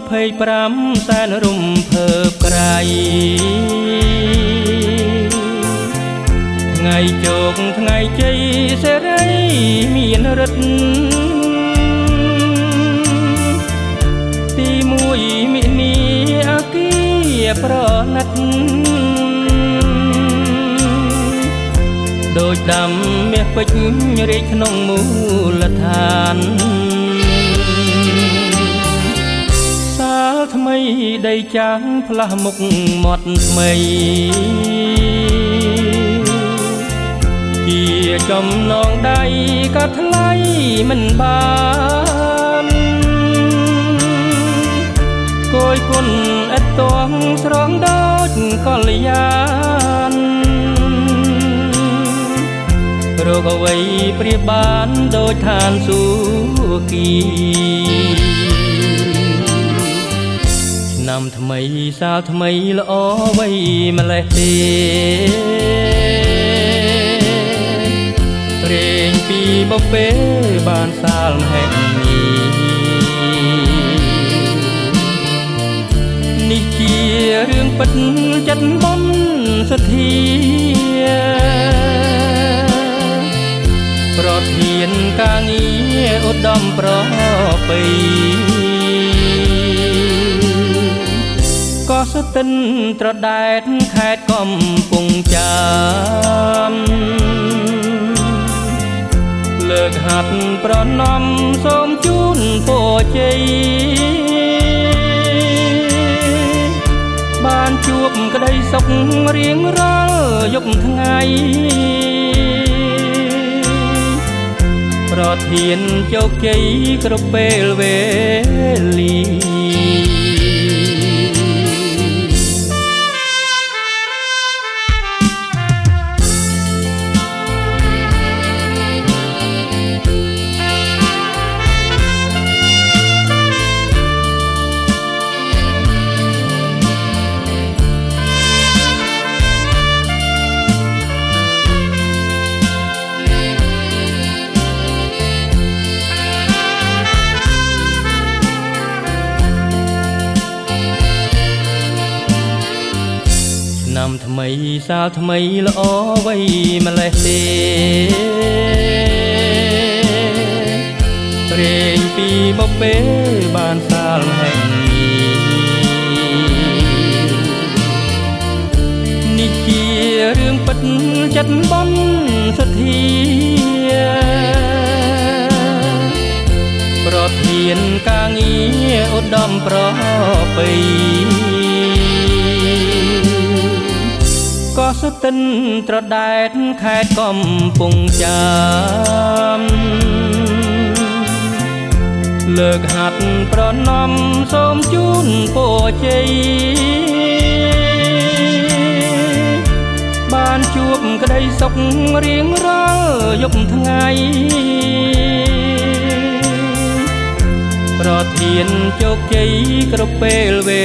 25 សែនរំភើបក្រៃថ្ងៃជោគថ្ងៃជ័យសេរីមានរិទ្ធទី1មិនិអគារប្រណិតដូចដាំមាសពេជ្ររាជក្នុងមូលដ្ឋានសាលថ្មីដីចាំងផ្លាស់មុខមាត់ថ្មីជាចំណងដៃក៏ថ្លៃមិនបានគយគុណឥតតងស្រងដូចកល្យានរកអ្វីប្រៀបបានដូចឋានសួគ៌ឆ្នាំថ្មីសាលថ្មីល្អអ្វីម្លេះទេរែងពីបបេបានសាលហេតុនេះជារឿងពិតចិត្តបំសទ្ធាប្រធានការងារឧត្តមប្រពៃក៏ស្ទឹងត្រដែតខេត្តកំពង់ចាមលើកហាត់ប្រណំសូមជូនពរជ័យបានជួបក្តីសុខរៀងរាល់យប់ថ្ងៃប្រធានជោគជ័យគ្រប់ពេលវេលាឆ្នាំថ្មីសាលថ្មីល្អអ្វីម្លេះទេរែងពីបបេបានសាលហេតុនេះជារឿងពិតចិត្តបំសទ្ធាប្រធានការងារឧត្តមប្រពៃក៏ស្ទឹងត្រដែតខេត្តកំពង់ចាមលើកហាត់ប្រណំសូមជូនពរជ័យបានជួបក្តីសុខរៀងរាល់យប់ថ្ងៃប្រធានជោគជ័យគ្រប់ពេលវេ